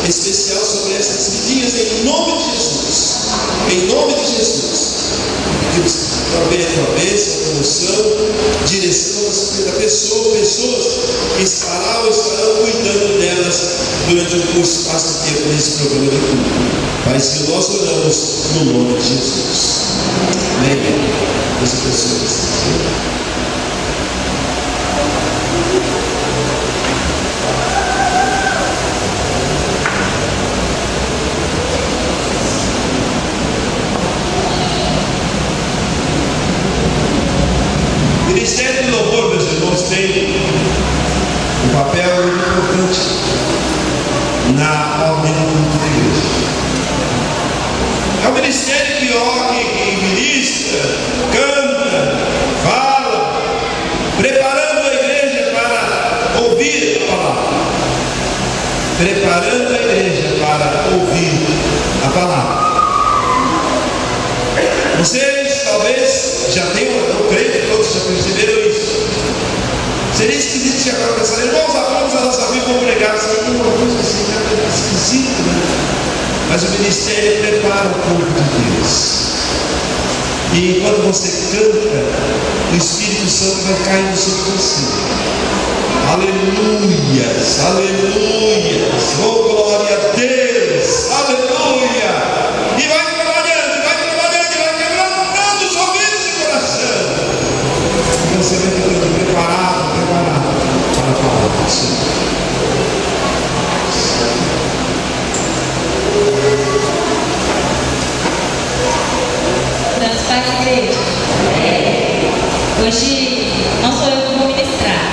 especial sobre essas vidas em nome de Jesus. Em nome de Jesus. Pedimos também a tua bênção, a tua unção, direção da pessoa, pessoas que estarão ou estarão cuidando delas durante um espaço de tempo nesse programa de culto. Pai, que nós oramos no nome de Jesus. Amém. Deus abençoe. O Ministério do Louvor, meus irmãos, tem um papel muito importante na ordem do culto da igreja. É um ministério que ministra, canta, fala, preparando a igreja para ouvir a palavra. Preparando a igreja para ouvir a palavra. Vocês talvez já tenham, eu creio que todos já perceberam isso. Seria esquisito se agora pensar, irmãos, abramos a nossa vida para pregar, sabe? Uma coisa assim, é esquisito, né? Mas o ministério prepara o povo de Deus. E quando você canta, o Espírito Santo vai caindo sobre você. Aleluias, aleluias, oh glória a Deus, aleluia. E vai trabalhando, vai quebrando os ouvidos e coração. E você vai ficando preparado para a palavra do Senhor. Graças a Deus. Hoje não sou eu que vou ministrar,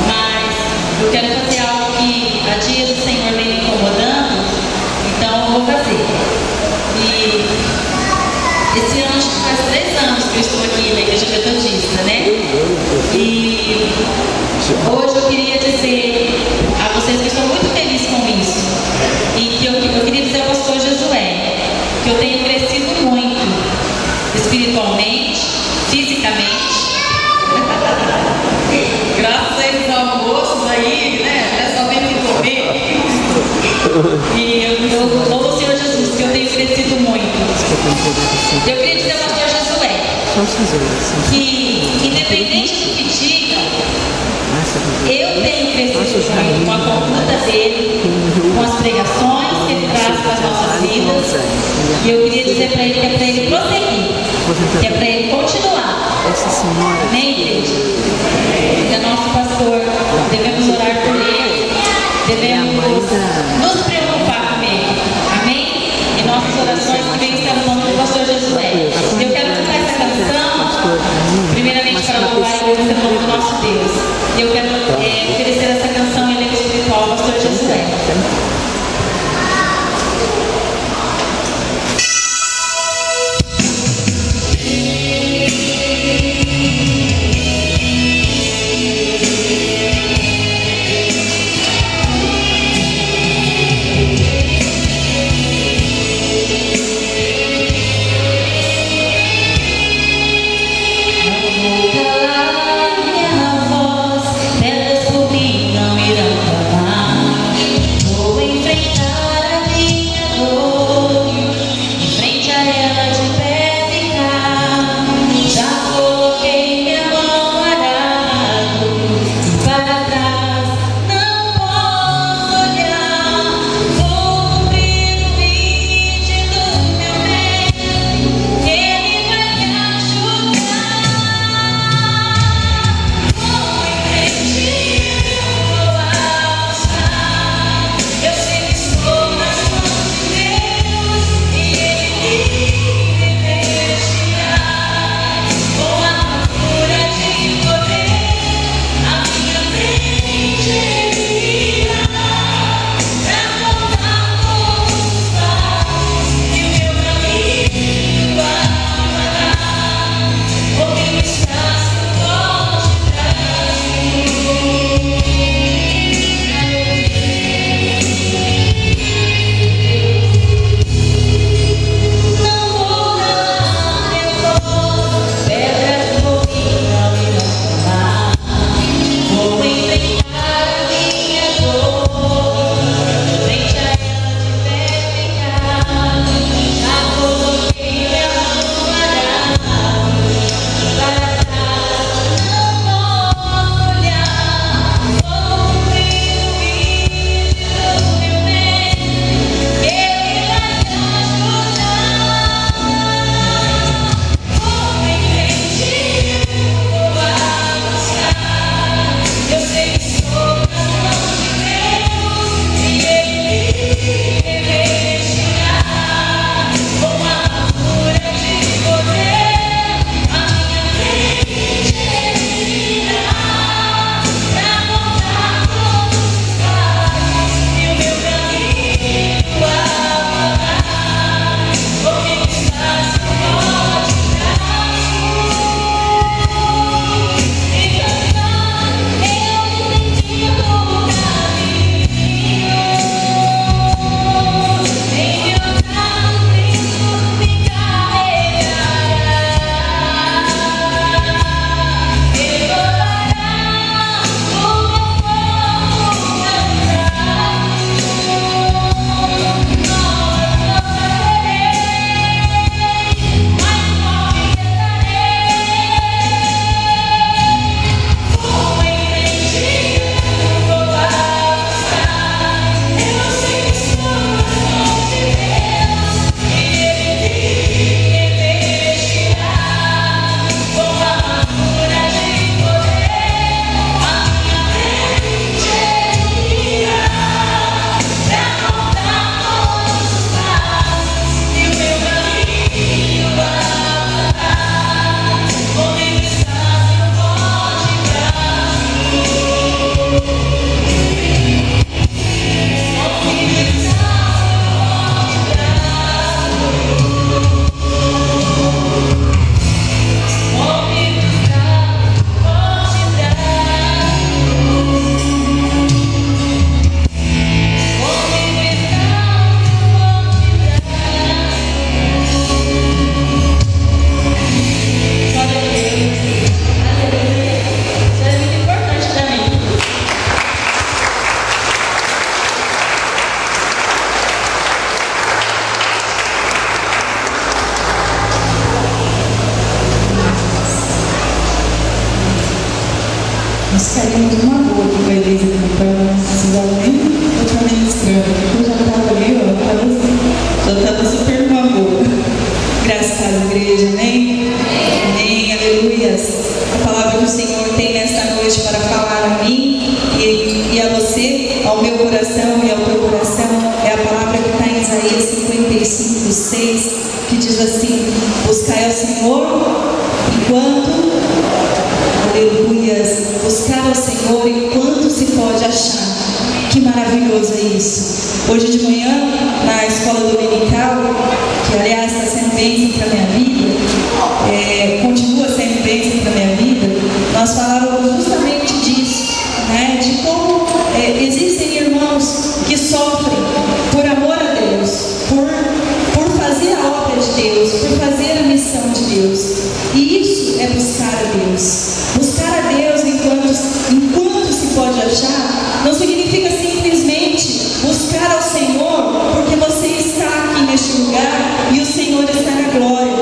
mas eu quero fazer algo que há dias o Senhor vem me incomodando, então eu vou fazer. E esse ano acho que faz 3 anos que eu estou aqui na Igreja Metodista, né? E hoje eu queria dizer a vocês que eu estou muito feliz com isso. E que eu queria dizer ao pastor Josué que eu tenho crescido muito espiritualmente, fisicamente. Graças a esses almoços aí, né? É só ver que comer. E eu louvo o Senhor Jesus, que eu tenho crescido muito. Eu queria dizer ao pastor Josué que, independente do que digam, eu tenho crescido muito com a conduta dele, com as pregações que ele traz para as nossas vidas. E eu queria dizer para ele que é para ele prosseguir, que é para ele continuar. Amém, igreja? Ele é nosso pastor, devemos orar por ele, devemos nos preocupar com ele. Amém? E nossas orações que vêm estar no nome do pastor Josué. Eu quero cantar essa canção, primeiramente para louvar e agradecer o nome do nosso Deus. E eu quero oferecer essa canção em elenco espiritual ao pastor Josué. Não vou temos uma boa aqui com a Elisa, para não precisar nem estar ministrando. Eu já estava ali, ó, já estava super uma boa. Graças à igreja, amém? Amém, aleluias. A palavra do Senhor tem nesta noite para falar a mim e a você, ao meu coração e ao teu coração. É a palavra que está em Isaías 55:6, que diz assim: buscai ao Senhor enquanto, aleluias, buscar ao Senhor enquanto se pode achar. Que maravilhoso é isso. Hoje de manhã, na escola dominical, que aliás está sendo bênção para a minha vida, continua sendo bênção para a minha vida, nós falávamos justamente disso, né? De como existem irmãos que sofrem por amor a Deus, por fazer a obra de Deus, por fazer a missão de Deus. E isso é buscar a Deus. Buscar a Deus enquanto se pode achar, não significa simplesmente buscar ao Senhor porque você está aqui neste lugar e o Senhor está na glória.